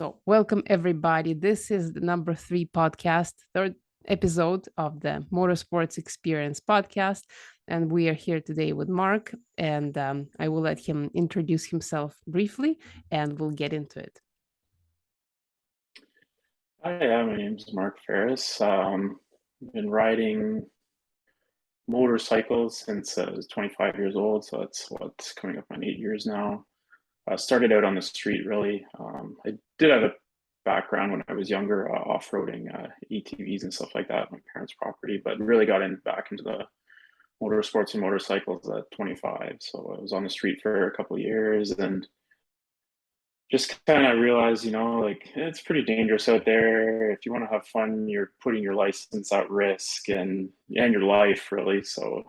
So, welcome everybody. This is the number 3 podcast, third episode of the Motorsports Experience podcast. And we are here today with Mark, and I will let him introduce himself briefly and we'll get into it. Hi, my name's Mark Ferris. I've been riding motorcycles since I was 25 years old, so that's what's coming up on 8 years now. I started out on the street, really. I did have a background when I was younger, off-roading ATVs and stuff like that on my parents' property, but really got back into the motorsports and motorcycles at 25. So I was on the street for a couple of years and just kind of realized, like it's pretty dangerous out there. If you want to have fun, you're putting your license at risk and your life, really. So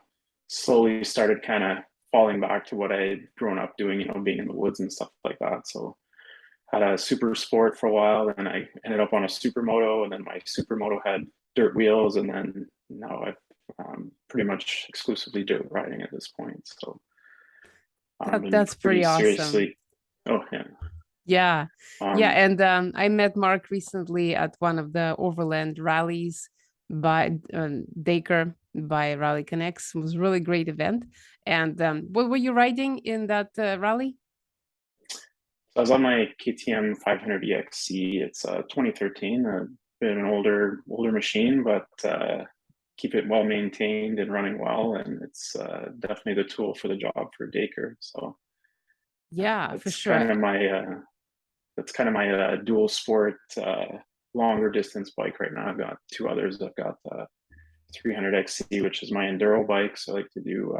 slowly started kind of falling back to what I had grown up doing, being in the woods and stuff like that. So had a super sport for a while, and I ended up on a supermoto, and then my supermoto had dirt wheels, and then now I've pretty much exclusively dirt riding at this point. So That's pretty awesome. Seriously. Oh yeah. Yeah. And I met Mark recently at one of the Overland rallies by Dacre by RallyConnex. It was a really great event. And what were you riding in that rally? So I was on my KTM 500 EXC. It's 2013, a bit of an older machine, but keep it well maintained and running well. And it's definitely the tool for the job for Dacre. So yeah, for sure. That's kind of my dual sport, longer distance bike right now. I've got two others. I've got 300 XC, which is my enduro bike. So I like to do,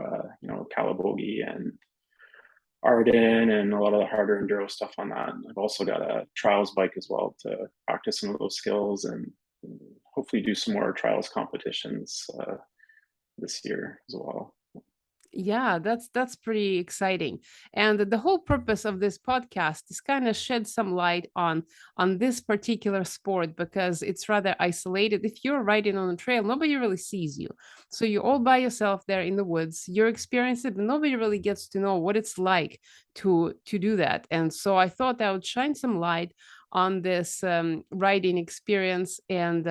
Calabogie and Arden and a lot of the harder enduro stuff on that. And I've also got a trials bike as well to practice some of those skills and hopefully do some more trials competitions this year as well. Yeah, that's pretty exciting. And the whole purpose of this podcast is kind of shed some light on this particular sport, because it's rather isolated. If you're riding on a trail, nobody really sees you. So you're all by yourself there in the woods. You're experiencing it, but nobody really gets to know what it's like to do that. And so I thought I would shine some light on this riding experience and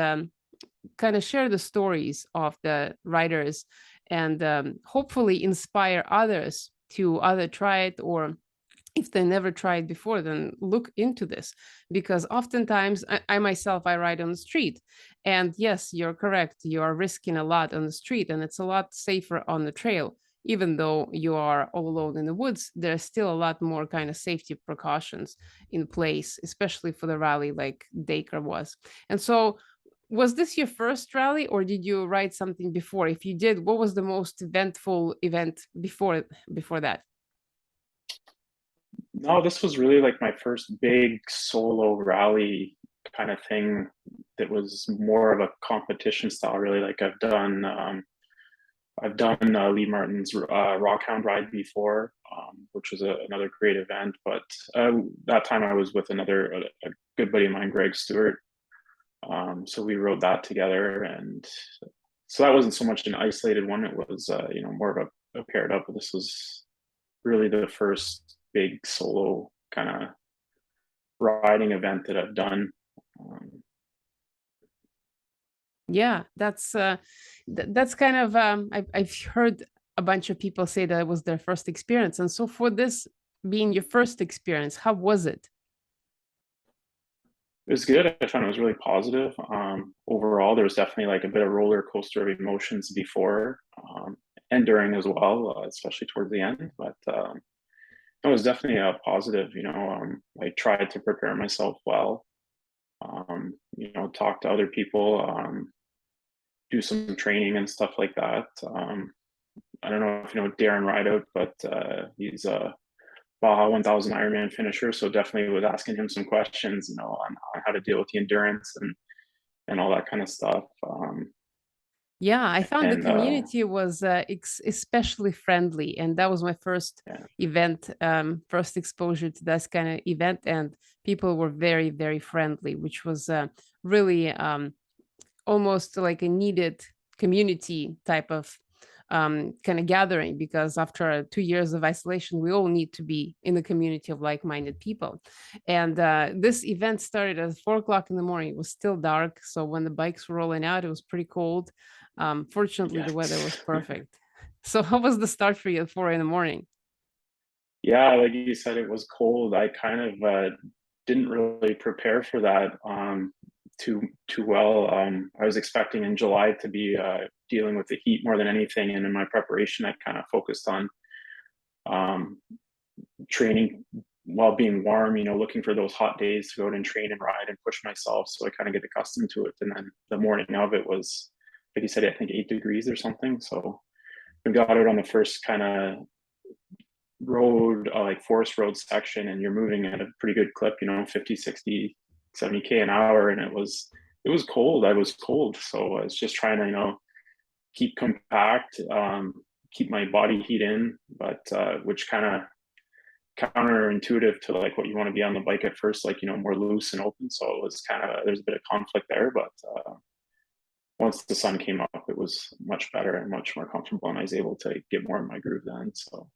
kind of share the stories of the riders and hopefully inspire others to either try it, or if they never tried before, then look into this. Because oftentimes I myself, I ride on the street, and yes, you're correct, you are risking a lot on the street, and it's a lot safer on the trail. Even though you are all alone in the woods, there's still a lot more kind of safety precautions in place, especially for the rally like Dacre was. And so, was this your first rally, or did you ride something before? If you did, what was the most eventful event before that? No, this was really like my first big solo rally kind of thing that was more of a competition style, really. Like I've done Lee Martin's Rockhound ride before, which was another great event. But that time I was with a good buddy of mine, Greg Stewart. So we rode that together, and so that wasn't so much an isolated one. It was, more of a paired up. This was really the first big solo kind of riding event that I've done. Yeah, that's kind of I've heard a bunch of people say that it was their first experience. And so for this being your first experience, how was it? It was good. I found it was really positive. Overall, there was definitely like a bit of roller coaster of emotions before and during as well, especially towards the end. But it was definitely a positive. I tried to prepare myself well. Talk to other people, do some training and stuff like that. I don't know if you know Darren Rideout, but he's a Baja 1000 Ironman finisher, so definitely was asking him some questions, on how to deal with the endurance and all that kind of stuff. Yeah, I found the community was especially friendly, and that was my first event, first exposure to this kind of event, and people were very, very friendly, which was really almost like a needed community type of kind of gathering, because after 2 years of isolation, we all need to be in the community of like-minded people. And this event started at 4 o'clock in the morning. It was still dark. So when the bikes were rolling out, it was pretty cold. Fortunately, the weather was Yes. perfect. So how was the start for you at 4 in the morning? Yeah, like you said, it was cold. I kind of didn't really prepare for that too well. I was expecting in July to be dealing with the heat more than anything, and in my preparation, I kind of focused on um, training while being warm. You know, looking for those hot days to go out and train and ride and push myself, so I kind of get accustomed to it. And then the morning of it was, like you said, I think 8 degrees or something. So we got out on the first kind of road, like forest road section, and you're moving at a pretty good clip, you know, 50, 60, 70K an hour. And it was cold. I was cold. So I was just trying to, you know, keep compact, keep my body heat in, but which kind of counterintuitive to like what you want to be on the bike at first, like, you know, more loose and open. So it was kind of, there's a bit of conflict there, but once the sun came up, it was much better and much more comfortable, and I was able to get more in my groove then. So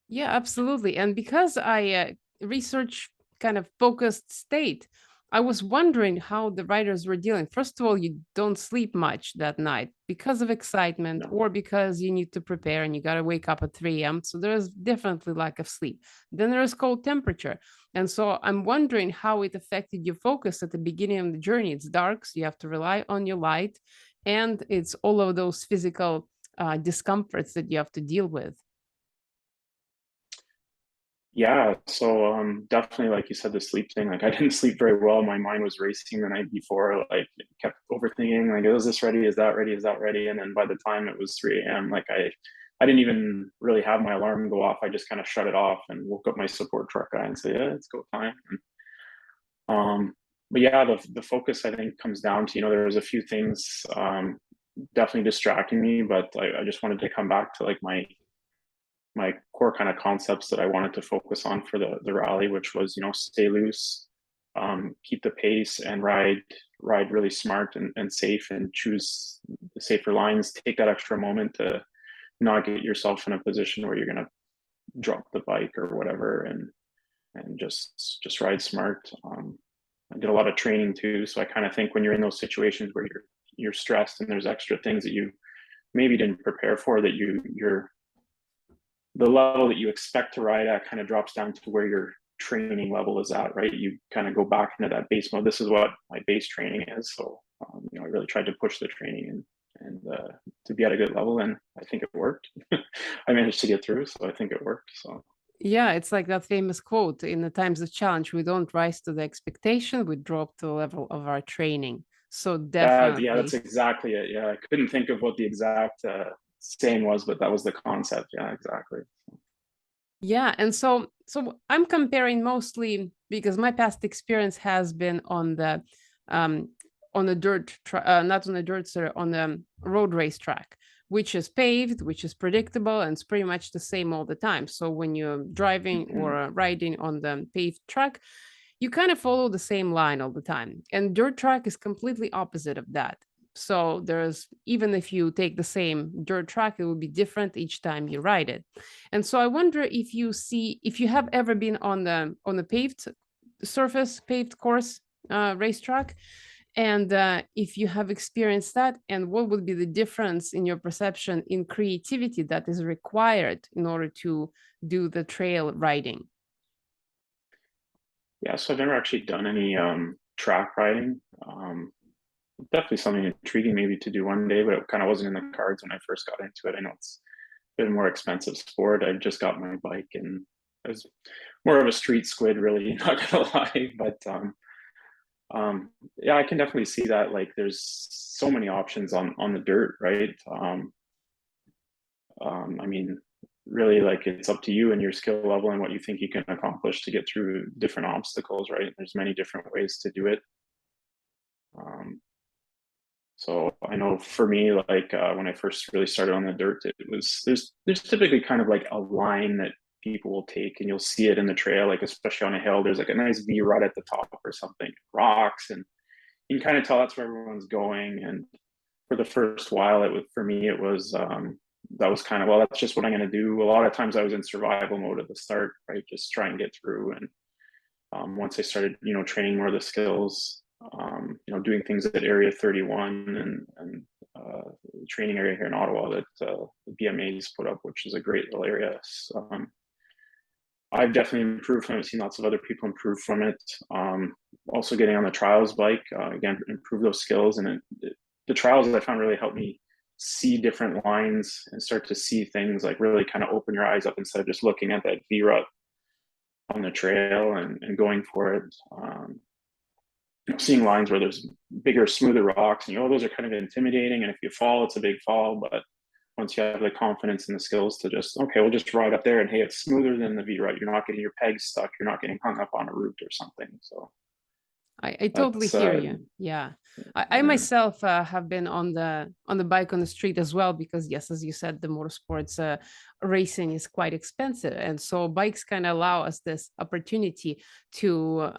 Yeah, absolutely. And because I research kind of focused state, I was wondering how the writers were dealing. First of all, you don't sleep much that night because of excitement no. or because you need to prepare and you got to wake up at 3 a.m. So there's definitely lack of sleep. Then there's cold temperature. And so I'm wondering how it affected your focus at the beginning of the journey. It's dark, so you have to rely on your light, and it's all of those physical discomforts that you have to deal with. Yeah, so definitely, like you said, the sleep thing. Like I didn't sleep very well. My mind was racing the night before. Like kept overthinking. Like, is this ready? Is that ready? Is that ready? And then by the time it was 3 a.m., like I didn't even really have my alarm go off. I just kind of shut it off and woke up my support truck guy and said, "Yeah, it's go time." And, but yeah, the focus, I think, comes down to, you know, there was a few things definitely distracting me, but I just wanted to come back to like my core kind of concepts that I wanted to focus on for the rally, which was, you know, stay loose, keep the pace, and ride really smart and safe, and choose the safer lines. Take that extra moment to not get yourself in a position where you're gonna drop the bike or whatever, and just ride smart. I did a lot of training too, so I kind of think when you're in those situations where you're stressed and there's extra things that you maybe didn't prepare for, that you're the level that you expect to ride at kind of drops down to where your training level is at, right? You kind of go back into that base mode. This is what my base training is. So, you know, I really tried to push the training and to be at a good level, and I think it worked. I managed to get through, so I think it worked. So, Yeah, it's like that famous quote, in the times of challenge, we don't rise to the expectation, we drop to the level of our training. So yeah, that's definitely. exactly it. Yeah, I couldn't think of what the exact saying was, but that was the concept. Yeah, exactly. Yeah, and so I'm comparing mostly because my past experience has been um on the not on the dirt, sorry, on the road race track, which is paved, which is predictable, and it's pretty much the same all the time. So when you're driving or Mhm. riding on the paved track, you kind of follow the same line all the time. And dirt track is completely opposite of that. So there's, even if you take the same dirt track, it will be different each time you ride it. And so I wonder if you have ever been on the paved surface, paved course racetrack, and if you have experienced that, and what would be the difference in your perception in creativity that is required in order to do the trail riding. Yeah, so I've never actually done any track riding. Definitely something intriguing maybe to do one day, but it kind of wasn't in the cards when I first got into it. I know it's been a more expensive sport. I just got my bike, and I was more of a street squid, really, not gonna lie. But yeah, I can definitely see that. Like, there's so many options on the dirt, right? I mean, really, like, it's up to you and your skill level and what you think you can accomplish to get through different obstacles, right? There's many different ways to do it. Um, So I know for me, like when I first really started on the dirt, it was there's typically kind of like a line that people will take, and you'll see it in the trail, like especially on a hill. There's like a nice V rut at the top or something, rocks, and you can kind of tell that's where everyone's going. And for the first while, for me it was that was kind of, well, that's just what I'm going to do. A lot of times I was in survival mode at the start, right? Just try and get through. And once I started, training more of the skills, doing things at Area 31 and the training area here in Ottawa that the BMA's put up, which is a great little area. So, I've definitely improved from it. I've seen lots of other people improve from it. Also getting on the trials bike, again, improve those skills. And the trials I found really helped me see different lines and start to see things, like really kind of open your eyes up instead of just looking at that V-rut on the trail and going for it. Seeing lines where there's bigger, smoother rocks, and those are kind of intimidating. And if you fall, it's a big fall. But once you have the confidence and the skills to just, okay, we'll just ride up there, and hey, it's smoother than the V-rut. You're not getting your pegs stuck. You're not getting hung up on a root or something. So I totally hear you. Yeah. I myself have been on the bike on the street as well, because yes, as you said, the motorsports racing is quite expensive. And so bikes kind of allow us this opportunity to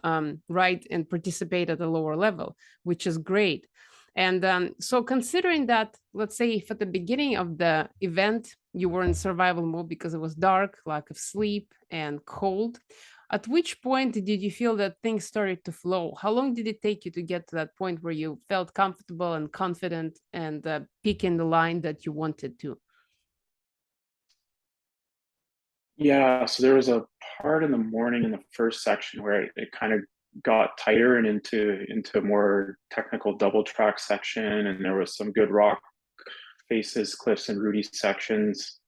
ride and participate at a lower level, which is great. And so considering that, let's say if at the beginning of the event, you were in survival mode because it was dark, lack of sleep and cold, at which point did you feel that things started to flow? How long did it take you to get to that point where you felt comfortable and confident and picking the line that you wanted to? Yeah, so there was a part in the morning in the first section where it kind of got tighter and into a more technical double track section, and there was some good rock faces, cliffs, and rooty sections.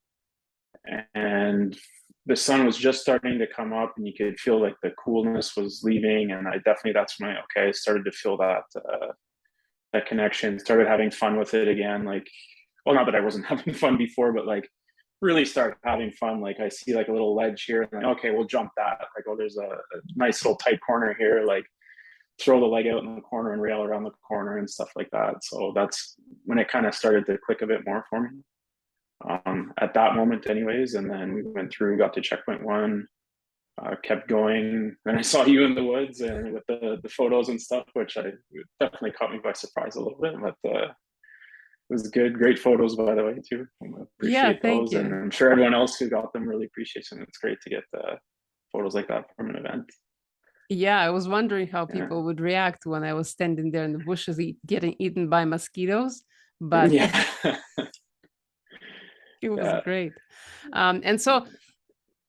And the sun was just starting to come up, and you could feel like the coolness was leaving. And that's when I started to feel that connection, started having fun with it again. Like, well, not that I wasn't having fun before, but like really start having fun. Like I see like a little ledge here, and like, okay, we'll jump that. Like, oh, there's a nice little tight corner here. Like, throw the leg out in the corner and rail around the corner and stuff like that. So that's when it kind of started to click a bit more for me. At that moment anyways. And then we went through, got to checkpoint 1, kept going. Then I saw you in the woods and with the photos and stuff, which definitely caught me by surprise a little bit. But it was good, great photos, by the way, too. I appreciate Thank those. you. And I'm sure everyone else who got them really appreciates them. It's great to get photos like that from an event. Yeah, I was wondering how people would react when I was standing there in the bushes getting eaten by mosquitoes, but Yeah. it was great. And so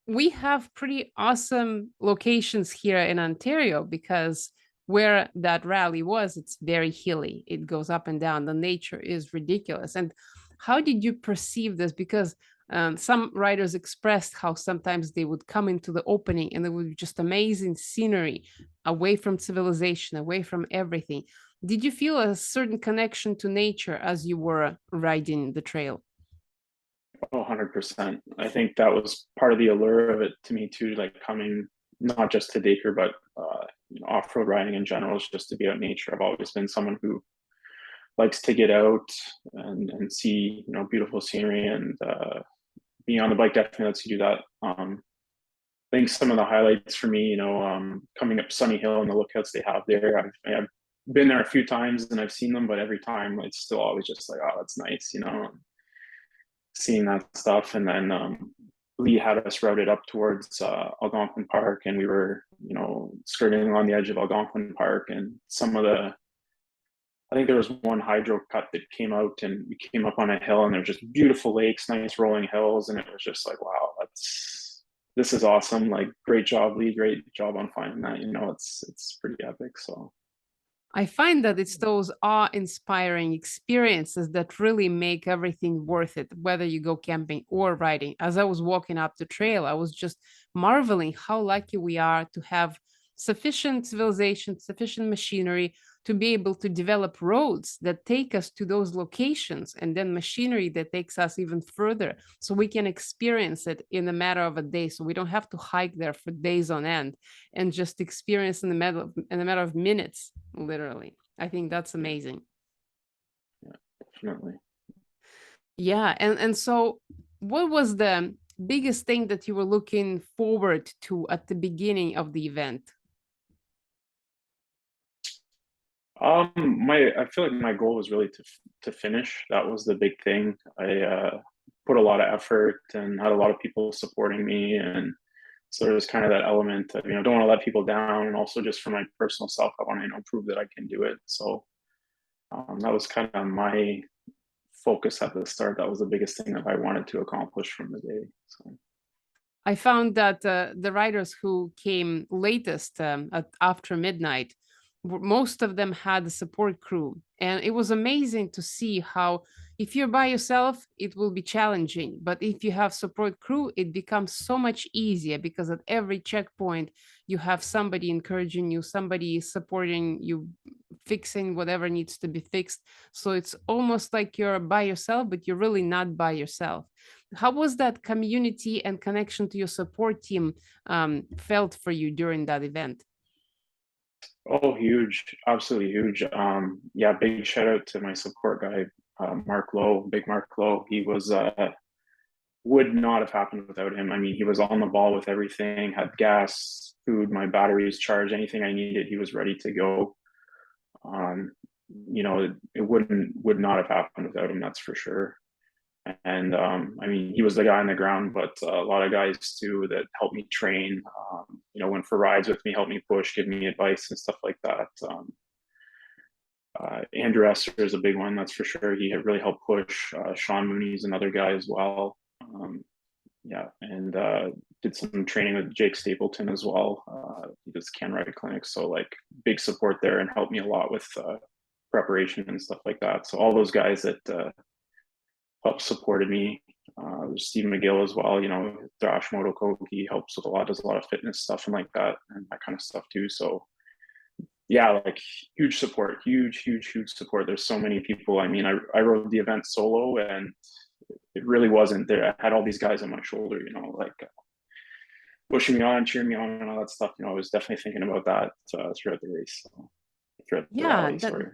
we have pretty awesome locations here in Ontario, because where that rally was, it's very hilly. It goes up and down. The nature is ridiculous. And how did you perceive this? Because some riders expressed how sometimes they would come into the opening and there would be just amazing scenery away from civilization, away from everything. Did you feel a certain connection to nature as you were riding the trail? Oh, 100%. I think that was part of the allure of it to me too, like coming not just to Dacre, but off-road riding in general is just to be out in nature. I've always been someone who likes to get out and see, beautiful scenery, and being on the bike definitely lets you do that. I think some of the highlights for me, coming up Sunny Hill and the lookouts they have there, I've been there a few times and I've seen them, but every time it's still always just like, oh, that's nice, seeing that stuff. And then Lee had us routed up towards Algonquin Park, and we were, skirting along the edge of Algonquin Park, and I think there was one hydro cut that came out, and we came up on a hill, and there's just beautiful lakes, nice rolling hills, and it was just like, wow, this is awesome. Like, great job, Lee, great job on finding that. It's pretty epic. So I find that it's those awe-inspiring experiences that really make everything worth it, whether you go camping or riding. As I was walking up the trail, I was just marveling how lucky we are to have sufficient civilization, sufficient machinery to be able to develop roads that take us to those locations, and then machinery that takes us even further so we can experience it in a matter of a day. So we don't have to hike there for days on end and just experience in a matter of minutes, literally. I think that's amazing. yeah, definitely. Yeah. And so what was the biggest thing that you were looking forward to at the beginning of the event? I feel like my goal was really to finish. That was the big thing. put a lot of effort and had a lot of people supporting me. And so there's kind of that element of, don't want to let people down. And also just for my personal self, I want to, prove that I can do it. So that was kind of my focus at the start. That was the biggest thing that I wanted to accomplish from the day. So I found that the riders who came latest after midnight, most of them had a support crew. And it was amazing to see how, if you're by yourself, it will be challenging. But if you have support crew, it becomes so much easier because at every checkpoint, you have somebody encouraging you, somebody supporting you, fixing whatever needs to be fixed. So it's almost like you're by yourself, but you're really not by yourself. How was that community and connection to your support team felt for you during that event? oh, huge, absolutely huge. Yeah, big shout out to my support guy, Mark Lowe, Big Mark Lowe. He was would not have happened without him. I mean, he was on the ball with everything, had gas, food, my batteries charged, anything I needed, he was ready to go. Um, it would not have happened without him, that's for sure. And I mean, he was the guy on the ground, but a lot of guys too that helped me train. Went for rides with me, helped me push, give me advice and stuff like that. Andrew Esser is a big one, that's for sure. He had really helped push. Sean Mooney's another guy as well. Yeah, and did some training with Jake Stapleton as well. He does RallyConnex, so like big support there and helped me a lot with preparation and stuff like that. So all those guys that helped supported me. There's Steve McGill as well, Thrash Moto, he helps with does a lot of fitness stuff and like that and that kind of stuff too. So yeah, like huge support, huge support. There's so many people. I mean, I rode the event solo and it really wasn't there. I had all these guys on my shoulder, like pushing me on, cheering me on and all that stuff. I was definitely thinking about that throughout the race. Throughout the Yeah, rally, sorry.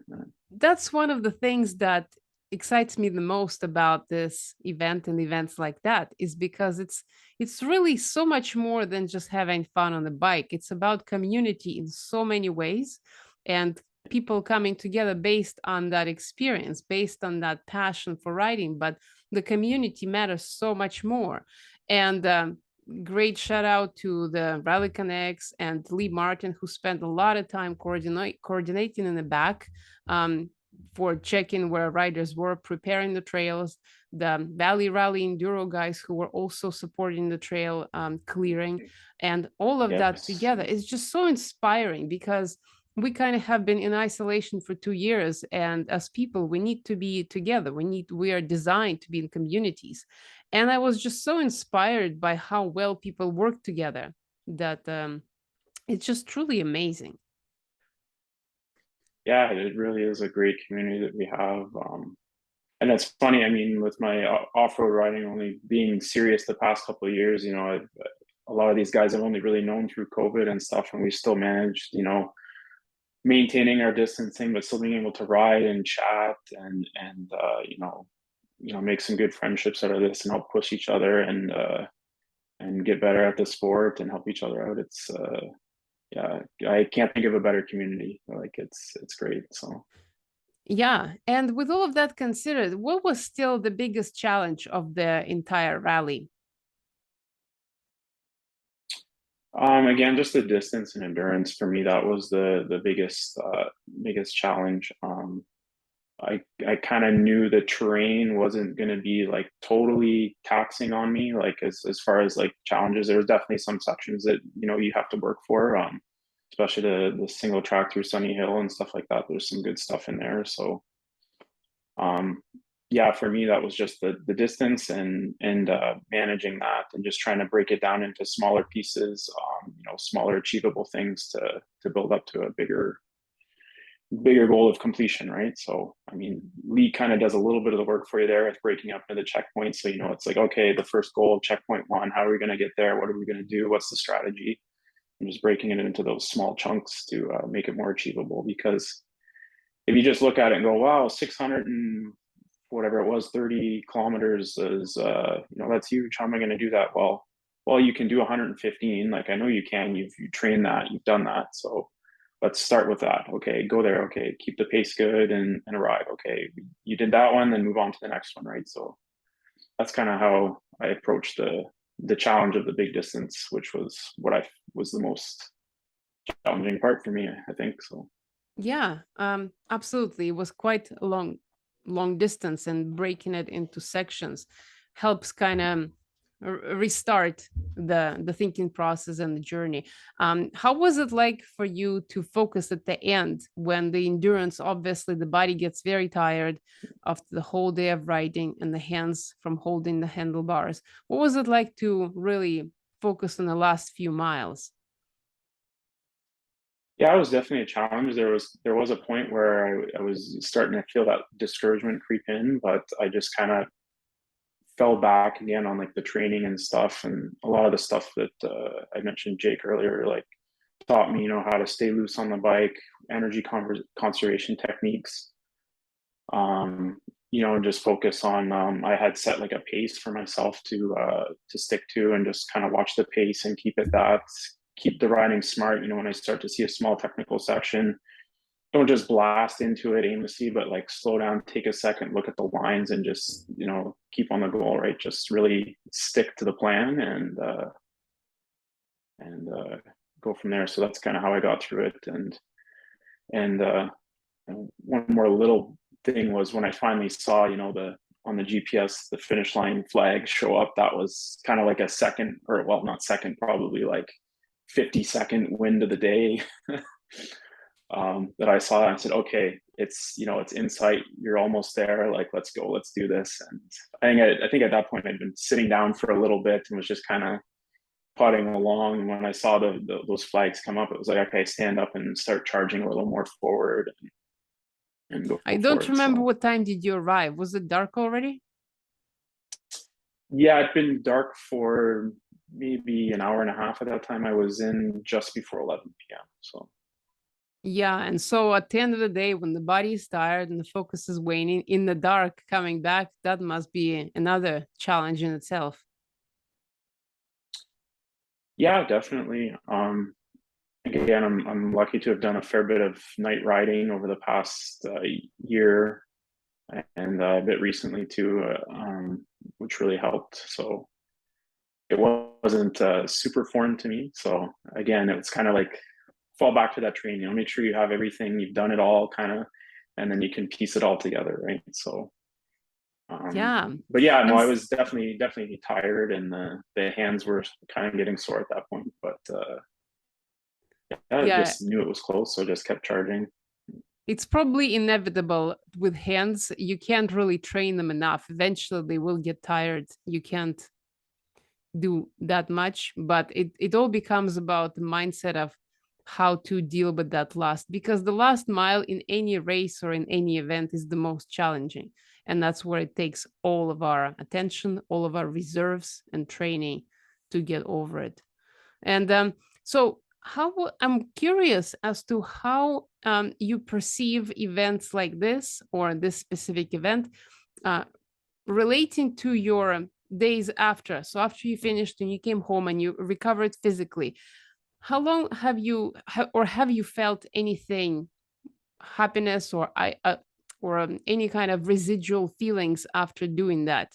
that's one of the things that excites me the most about this event and events like that is because it's really so much more than just having fun on the bike. It's about community in so many ways and people coming together based on that experience, based on that passion for riding. But the community matters so much more. And great shout out to the RallyConnex and Lee Martin, who spent a lot of time coordinating in the back. For checking where riders were, preparing the trails, the Valley Rally Enduro guys who were also supporting the trail clearing, and all of that Yes. together is just so inspiring because we kind of have been in isolation for 2 years, and as people, we need to be together. We are designed to be in communities, and I was just so inspired by how well people work together that it's just truly amazing. Yeah, it really is a great community that we have. And it's funny, I mean, with my off-road riding only being serious the past couple of years, a lot of these guys I've only really known through COVID and stuff, and we still managed, maintaining our distancing, but still being able to ride and chat and make some good friendships out of this and help push each other and get better at the sport and help each other out. It's yeah, I can't think of a better community. Like it's great. So Yeah, and with all of that considered, what was still the biggest challenge of the entire rally? again, just the distance and endurance for me, that was the biggest challenge. I kind of knew the terrain wasn't going to be like totally taxing on me, like as far as like challenges. There was definitely some sections that you have to work for, especially the single track through Sunny Hill and stuff like that. There's some good stuff in there. So um, yeah, for me that was just the distance and managing that and just trying to break it down into smaller pieces, smaller achievable things to build up to a bigger goal of completion, right? So, I mean, Lee kind of does a little bit of the work for you there with breaking up into the checkpoints. So, it's like, okay, the first goal, checkpoint 1, how are we going to get there? What are we going to do? What's the strategy? And just breaking it into those small chunks to make it more achievable. Because if you just look at it and go, wow, 600 and whatever it was, 30 kilometers is, that's huge. How am I going to do that? Well, you can do 115. Like, I know you can. You trained that. You've done that. So let's start with that. Okay, go there. Okay, keep the pace good and arrive. Okay, you did that one, then move on to the next one, right? So that's kind of how I approached the challenge of the big distance, which was what I was the most challenging part for me, I think. So Yeah, absolutely. It was quite a long distance, and breaking it into sections helps kind of restart the thinking process and the journey. How was it like for you to focus at the end when the endurance, obviously, the body gets very tired after the whole day of riding and the hands from holding the handlebars? What was it like to really focus on the last few miles? yeah, it was definitely a challenge. There was a point where I was starting to feel that discouragement creep in, but I just kind of fell back again on like the training and stuff, and a lot of the stuff that I mentioned Jake earlier, like taught me, how to stay loose on the bike, energy conservation techniques, um, and just focus on. I had set like a pace for myself to stick to, and just kind of watch the pace and keep the riding smart. When I start to see a small technical section, don't just blast into it aimlessly, but like slow down, take a second, look at the lines, and just keep on the goal. Right, just really stick to the plan and go from there. So that's kind of how I got through it. And one more little thing was when I finally saw, the on the GPS the finish line flag show up. That was kind of like a second, or well, not second, probably like 50-second win of the day. That I saw. I said, okay, it's in sight. You're almost there. Like, let's go. Let's do this. And I think at that point I'd been sitting down for a little bit and was just kind of plodding along. And when I saw those flags come up, it was like, okay, stand up and start charging a little more forward and go I for don't it. remember So what time did you arrive. Was it dark already? yeah, it'd been dark for maybe an hour and a half at that time. I was in just before 11 p.m. So Yeah, and so at the end of the day, when the body is tired and the focus is waning in the dark, coming back, that must be another challenge in itself. yeah, definitely. Again, I'm lucky to have done a fair bit of night riding over the past year, and a bit recently too, which really helped. So it wasn't super foreign to me. So again, it's kind of like fall back to that training. Make sure you have everything, you've done it all, kind of, and then you can piece it all together, right? So, Yeah. but yeah, no, And I was definitely tired, and the hands were kind of getting sore at that point. But yeah, I yeah, just knew it was close, so I just kept charging. it's probably inevitable with hands. You can't really train them enough. Eventually, they will get tired. You can't do that much, but it all becomes about the mindset of how to deal with that last, because the last mile in any race or in any event is the most challenging, and that's where it takes all of our attention, all of our reserves and training to get over it. And so I'm curious as to how you perceive events like this or this specific event uh, relating to your days after. So after you finished and you came home and you recovered physically, how long have you or have you felt anything, happiness or any kind of residual feelings after doing that?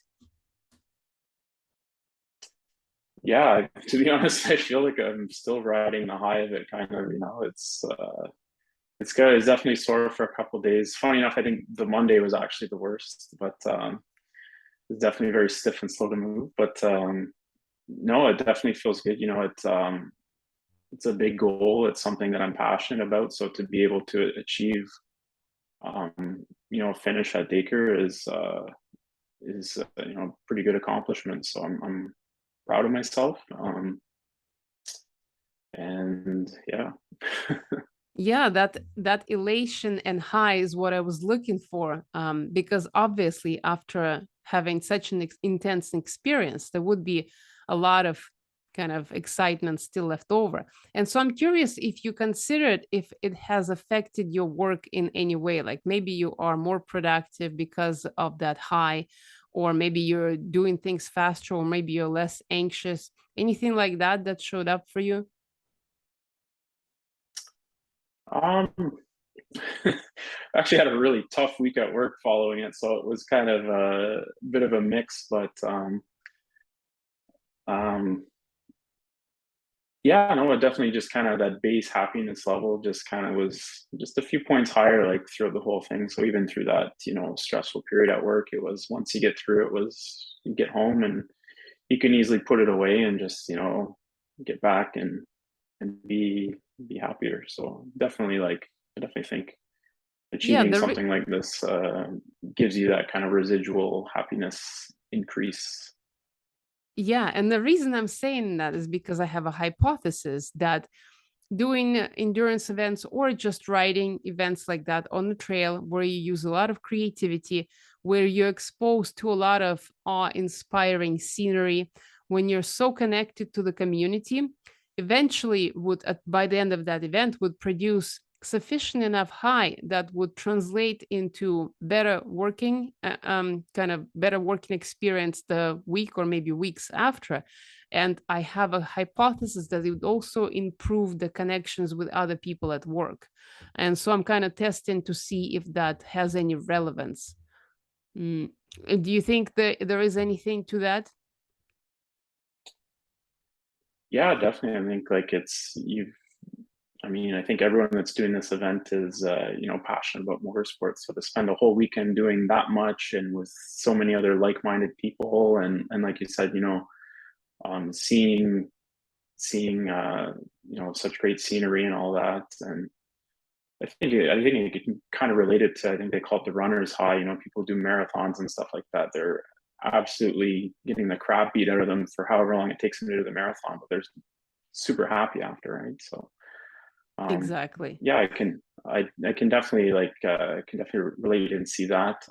Yeah, to be honest, I feel like I'm still riding the high of it. Kind of, it's good. It's definitely sore for a couple of days. Funny enough, I think the Monday was actually the worst, but it's definitely very stiff and slow to move. But no, it definitely feels good. It's a big goal. It's something that I'm passionate about. So to be able to achieve, finish at Dacre is pretty good accomplishment. So I'm proud of myself. And yeah. Yeah, that elation and high is what I was looking for, because obviously after having such an intense experience, there would be a lot of kind of excitement still left over. And so I'm curious if you considered if it has affected your work in any way, like maybe you are more productive because of that high, or maybe you're doing things faster, or maybe you're less anxious, anything like that that showed up for you? Um, Actually had a really tough week at work following it, so it was kind of a bit of a mix, but um, yeah, no, it definitely just kind of that base happiness level just kind of was just a few points higher like throughout the whole thing. So even through that, stressful period at work, it was once you get through it was you get home and you can easily put it away and just, get back and be happier. So definitely like I definitely think Yeah, achieving something like this gives you that kind of residual happiness increase. yeah, and the reason I'm saying that is because I have a hypothesis that doing endurance events or just riding events like that on the trail where you use a lot of creativity, where you're exposed to a lot of awe-inspiring scenery, when you're so connected to the community, eventually would by the end of that event would produce sufficient enough high that would translate into better working kind of better working experience the week or maybe weeks after. And I have a hypothesis that it would also improve the connections with other people at work. And so I'm kind of testing to see if that has any relevance. Mm. Do you think that there is anything to that? Yeah, definitely. I think like I mean, I think everyone that's doing this event is, passionate about motorsports. So to spend a whole weekend doing that much and with so many other like-minded people, and like you said, seeing such great scenery and all that, and I think you can kind of relate it to, I think they call it the runner's high. People do marathons and stuff like that. They're absolutely getting the crap beat out of them for however long it takes them to do the marathon, but they're super happy after, right? So Exactly. yeah, I can definitely can definitely relate and see that.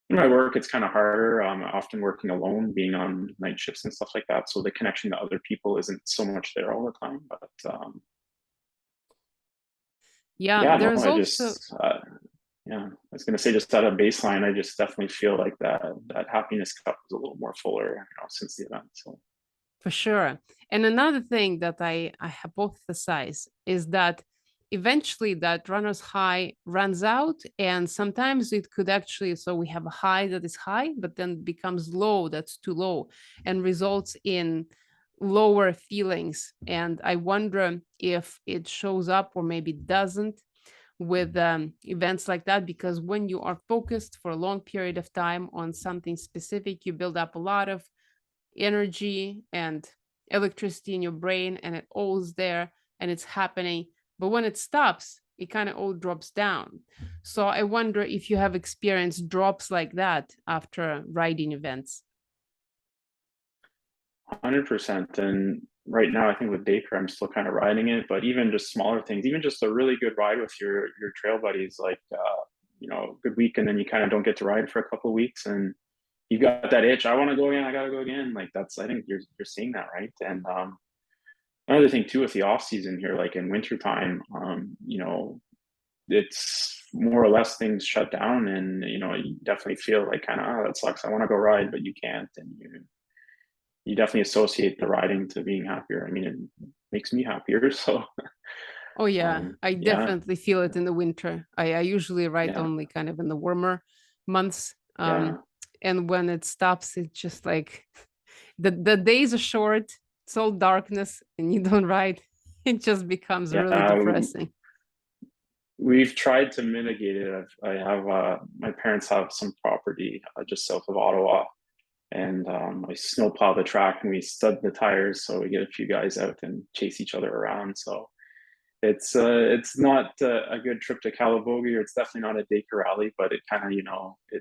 In my work, it's kind of harder. Often working alone, being on night shifts and stuff like that. So the connection to other people isn't so much there all the time. But Yeah, yeah, no, there's I also just yeah, I was gonna say just at a baseline, I just definitely feel like that happiness cup is a little more fuller, since the event. So for sure. And another thing that I hypothesize is that eventually that runner's high runs out, and sometimes it could actually, so we have a high that is high, but then becomes low that's too low and results in lower feelings. And I wonder if it shows up or maybe doesn't with events like that, because when you are focused for a long period of time on something specific, you build up a lot of energy and electricity in your brain, and it all's there and it's happening. But when it stops, it kind of all drops down. So I wonder if you have experienced drops like that after riding events. 100%. And right now, I think with Dacre, I'm still kind of riding it. But even just smaller things, even just a really good ride with your trail buddies, like good week, and then you kind of don't get to ride for a couple of weeks, and you got that itch. I want to go again. I got to go again. Like that's. I think you're seeing that, right? And another thing too with the off season here, like in wintertime, it's more or less things shut down, and you definitely feel like kind of, oh, that sucks. I want to go ride, but you can't, and you definitely associate the riding to being happier. I mean, it makes me happier. So, Oh yeah, I yeah, definitely feel it in the winter. I usually ride yeah, only kind of in the warmer months. yeah, And when it stops, it's just like the days are short, it's all darkness, and you don't ride. It just becomes really yeah. depressing. We've tried to mitigate it. I have my parents have some property just south of Ottawa, and I snowplow the track and we stud the tires, so we get a few guys out and chase each other around. So it's not a good trip to Calibogie, or it's definitely not a Dacre rally, but it kind of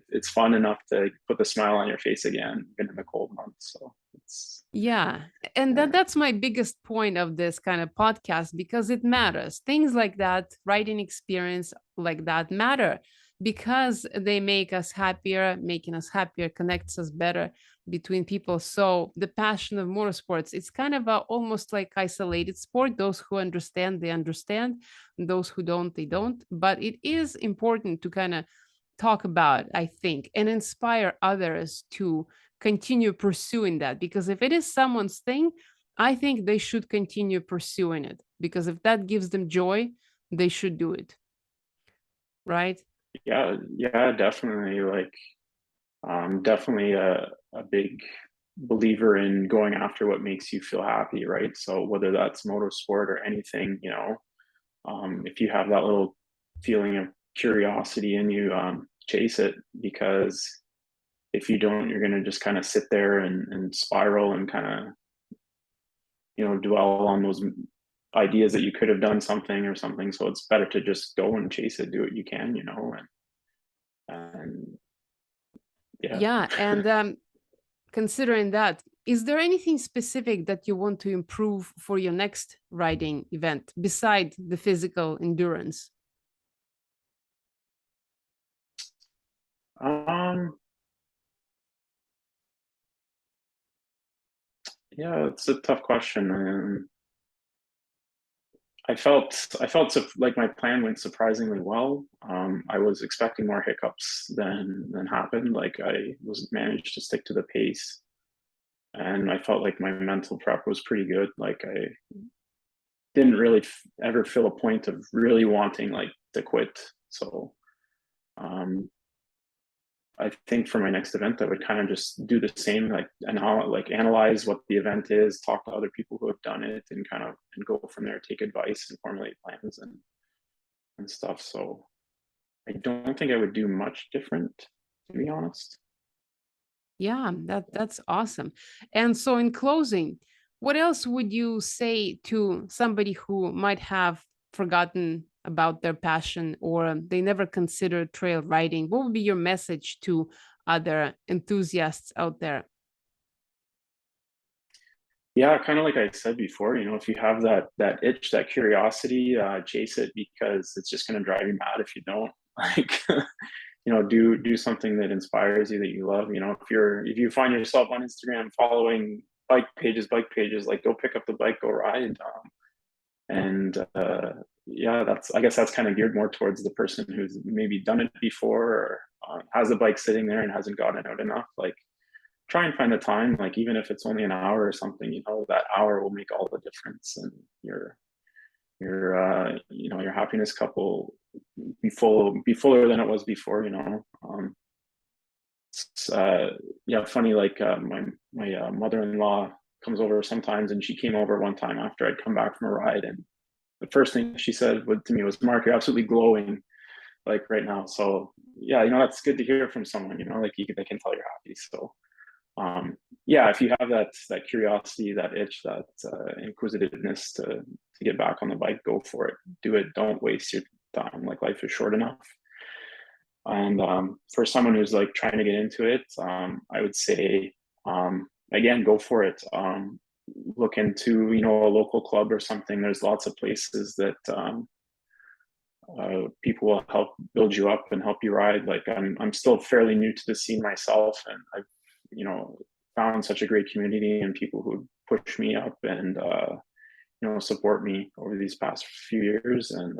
it's fun enough to put the smile on your face again, even in the cold months. So it's Yeah. And yeah, that's my biggest point of this kind of podcast, because it matters. Things like that, writing experience like that matter because they make us happier, making us happier connects us better between people. So the passion of motorsports, it's kind of almost like isolated sport. Those who understand, they understand. Those who don't, they don't. But it is important to kind of talk about, I think, and inspire others to continue pursuing that. Because if it is someone's thing, I think they should continue pursuing it. Because if that gives them joy, they should do it. right? Yeah, definitely. Like, definitely a big believer in going after what makes you feel happy, right? So whether that's motorsport or anything, if you have that little feeling of curiosity in you, chase it, because if you don't, you're going to just kind of sit there and spiral and kind of, dwell on those ideas that you could have done something or something. So it's better to just go and chase it, do what you can, and yeah. Yeah, and considering that, is there anything specific that you want to improve for your next riding event beside the physical endurance? Um, yeah, it's a tough question. Like my plan went surprisingly well. I was expecting more hiccups than happened. Like I was managed to stick to the pace, and I felt like my mental prep was pretty good. Like I didn't really ever feel a point of really wanting like to quit. So um, I think for my next event, I would kind of just do the same, like analyze what the event is, talk to other people who have done it, and kind of and go from there, take advice and formulate plans and stuff. So I don't think I would do much different, to be honest. Yeah, that's awesome. And so in closing, what else would you say to somebody who might have forgotten about their passion or they never considered trail riding? What would be your message to other enthusiasts out there? Yeah, kind of like I said before, if you have that itch, that curiosity, chase it, because it's just going to drive you mad if you don't. Like, do something that inspires you, that you love. If you find yourself on Instagram following bike pages, like go pick up the bike, go ride. And yeah, I guess that's kind of geared more towards the person who's maybe done it before, or has the bike sitting there and hasn't gotten out enough. Like, try and find the time, like even if it's only an hour or something, that hour will make all the difference, and your happiness cup will be fuller than it was before. It's, yeah, funny, like my mother-in-law comes over sometimes, and she came over one time after I'd come back from a ride, and the first thing she said to me was, "Mark, you're absolutely glowing like right now." So yeah, that's good to hear from someone, like they can tell you're happy. So yeah, if you have that curiosity, that itch, that inquisitiveness to get back on the bike, go for it. Do it. Don't waste your time. Like, life is short enough. And for someone who's like trying to get into it, I would say, again, go for it. Look into a local club or something. There's lots of places that people will help build you up and help you ride. Like, I'm still fairly new to the scene myself, and I've found such a great community and people who push me up and support me over these past few years. And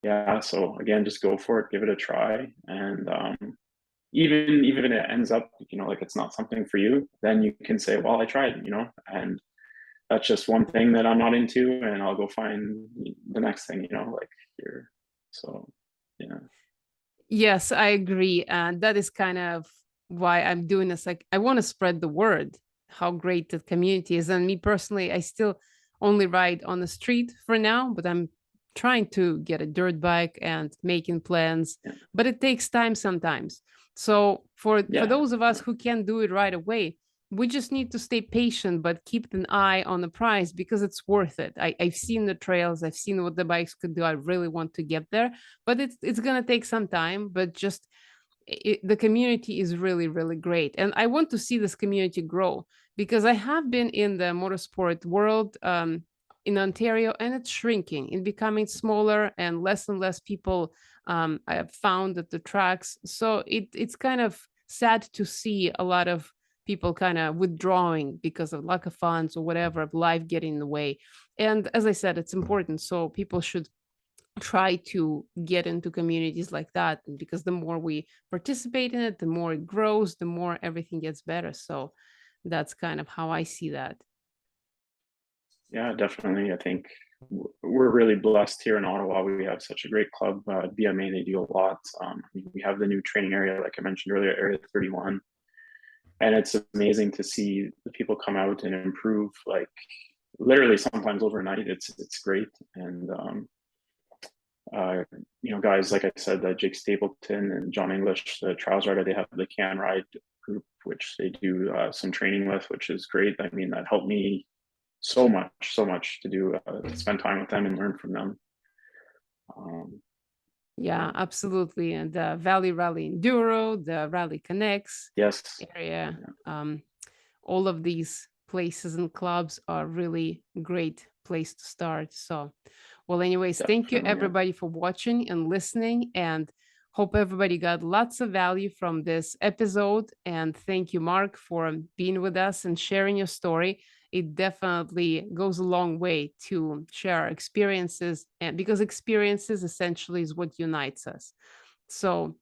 yeah, so again, just go for it, give it a try. And even if it ends up like it's not something for you, then you can say, well, I tried, and that's just one thing that I'm not into, and I'll go find the next thing, like here. So yeah. Yes, I agree. And that is kind of why I'm doing this. Like, I want to spread the word how great the community is. And me personally, I still only ride on the street for now, but I'm trying to get a dirt bike and making plans. Yeah. But it takes time sometimes. So for Yeah. those of us who can't do it right away, we just need to stay patient, but keep an eye on the price because it's worth it. I've seen the trails, I've seen what the bikes could do. I really want to get there, but it's gonna take some time. But just the community is really really great, and I want to see this community grow because I have been in the motorsport world in Ontario, and it's shrinking, it's becoming smaller, and less people I have found at the tracks. So it's kind of sad to see a lot of people kind of withdrawing because of lack of funds or whatever, of life getting in the way. And as I said, it's important, so people should try to get into communities like that, because the more we participate in it, the more it grows, the more everything gets better. So that's kind of how I see that. Yeah, definitely. I think we're really blessed here in Ottawa. We have such a great club. BMA, they do a lot. We have the new training area, like I mentioned earlier, Area 31, and it's amazing to see the people come out and improve, like literally sometimes overnight. It's great, and guys like I said, Jake Stapleton and John English, the trials rider, they have the Can Ride group, which they do some training with, which is great. I mean, that helped me so much to do spend time with them and learn from them. Yeah, absolutely. And the Valley Rally Enduro, the RallyConnex Yes. area, all of these places and clubs are really great place to start. So, well, anyways, thank you Definitely, yeah. everybody for watching and listening, and hope everybody got lots of value from this episode. And thank you, Mark, for being with us and sharing your story. It definitely goes a long way to share our experiences, and because experiences essentially is what unites us. So,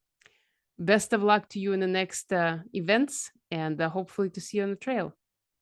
best of luck to you in the next events, and hopefully to see you on the trail.